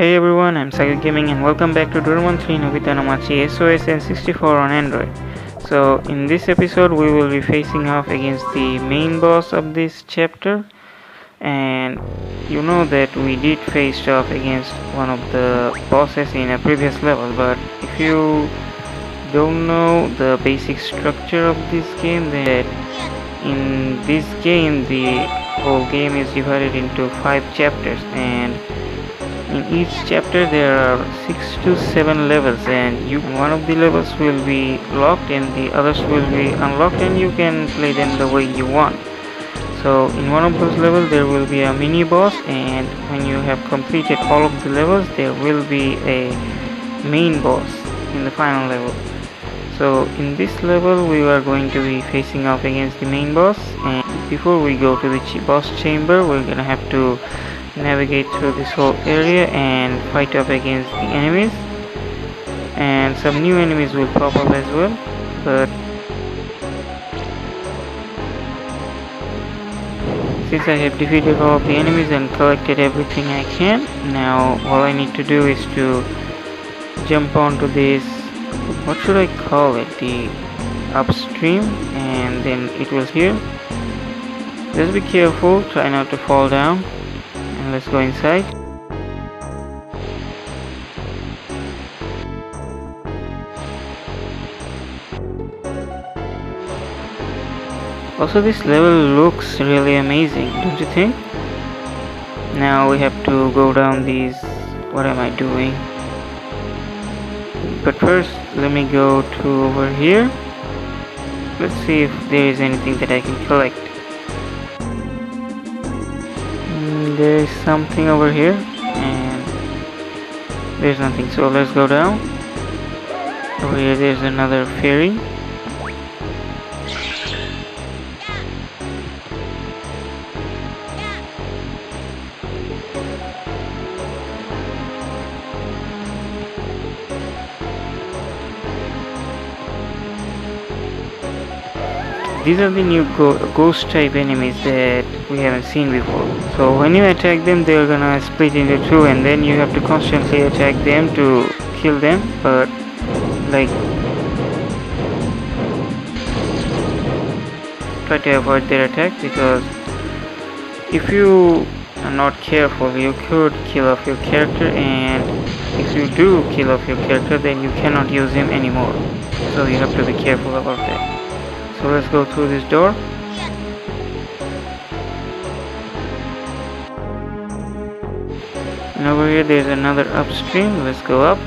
Hey everyone, I'm Sakib Gaming and welcome back to Doraemon 3 Nobita No Machi SOS N64 on Android. So in this episode we will be facing off against the main boss of this chapter, and you know that we did face off against one of the bosses in a previous level, but if you don't know the basic structure of this game, then in this game the whole game is divided into 5 chapters, and in each chapter there are 6 to 7 levels, and one of the levels will be locked and the others will be unlocked, and you can play them the way you want. So in one of those levels there will be a mini boss, and when you have completed all of the levels there will be a main boss in the final level. So in this level we are going to be facing off against the main boss, and before we go to the boss chamber we're gonna have to navigate through this whole area and fight up against the enemies, and some new enemies will pop up as well. But since I have defeated all of the enemies and collected everything I can, now all I need to do is to jump onto this, what should I call it, the upstream, and then it was here. Just be careful, try not to fall down. And let's go inside. Also, this level looks really amazing, don't you think? Now we have to go down these. What am I doing? But first let me go to over here. Let's see if there is anything that I can collect. There is something over here and there's nothing, so let's go down. Over here there's another fairy. These are the new ghost type enemies that we haven't seen before. So when you attack them they are gonna split into two, and then you have to constantly attack them to kill them, but like try to avoid their attack, because if you are not careful you could kill off your character, and if you do kill off your character then you cannot use him anymore. So you have to be careful about that. So let's go through this door. And over here there's another upstream. Let's go up.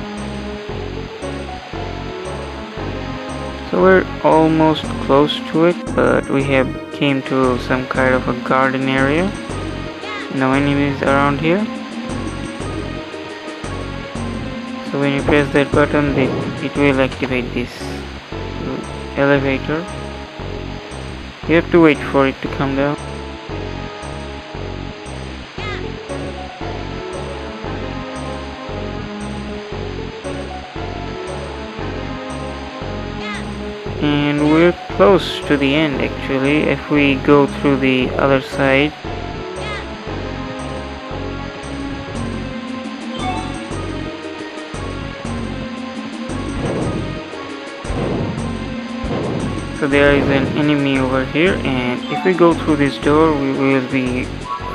So we're almost close to it, but we have came to some kind of a garden area. No enemies around here. So when you press that button it will activate this elevator. You have to wait for it to come down. And we're close to the end actually, if we go through the other side. So there is an enemy over here, and if we go through this door we will be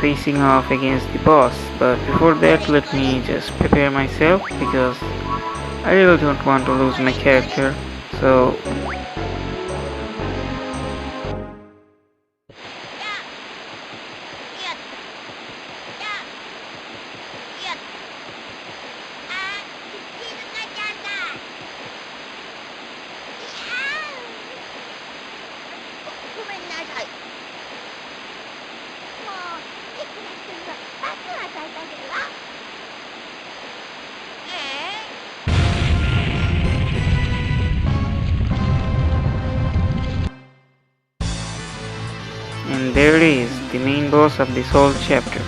facing off against the boss. But before that let me just prepare myself, because I really don't want to lose my character. So and there it is, the main boss of this whole chapter.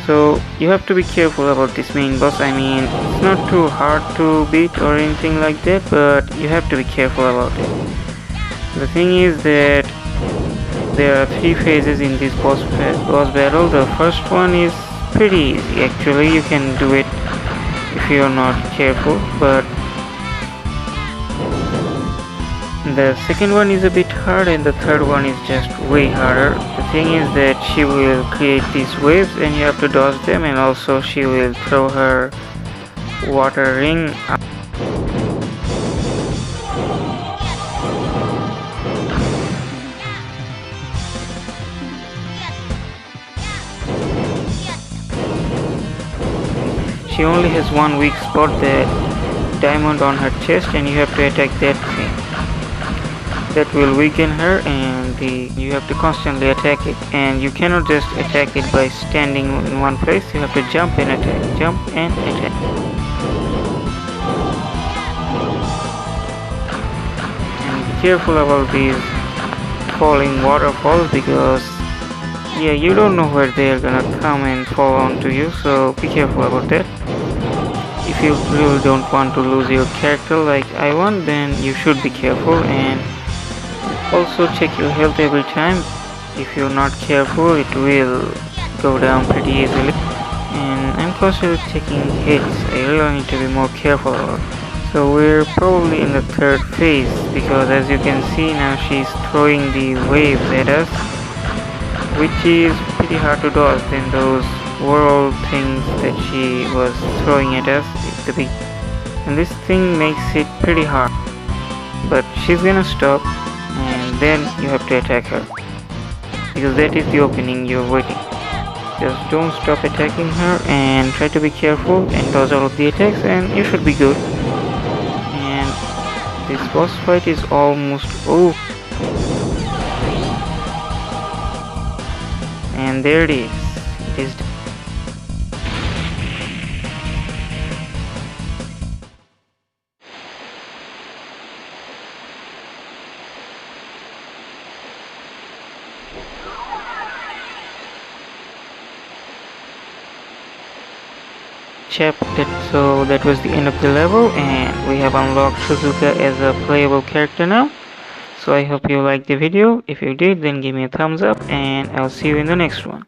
So you have to be careful about this main boss. I mean, it's not too hard to beat or anything like that, but you have to be careful about it. The thing is that there are 3 phases in this boss battle. The first one is pretty easy actually. You can do it if you're not careful. But the second one is a bit hard, and the third one is just way harder. The thing is that she will create these waves and you have to dodge them, and also she will throw her water ring up. She only has one weak spot, that diamond on her chest, and you have to attack that thing. That will weaken her, and you have to constantly attack it, and you cannot just attack it by standing in one place. You have to jump and attack, jump and attack. And be careful about these falling waterfalls, because yeah, you don't know where they are gonna come and fall onto you, so be careful about that. If you really don't want to lose your character like I want, then you should be careful, and also check your health every time. If you're not careful, it will go down pretty easily. And I'm constantly taking hits. I really need to be more careful about it. So we're probably in the third phase, because as you can see now, she's throwing the waves at us, which is pretty hard to dodge than those world things that she was throwing at us at the beginning. And this thing makes it pretty hard. But she's gonna stop, and then you have to attack her, because that is the opening you're waiting. Just don't stop attacking her, and try to be careful and dodge all of the attacks, and you should be good. And this boss fight is almost over. And there it is. It is done. So that was the end of the level, and we have unlocked Suzuka as a playable character now. So I hope you liked the video. If you did, then give me a thumbs up, and I'll see you in the next one.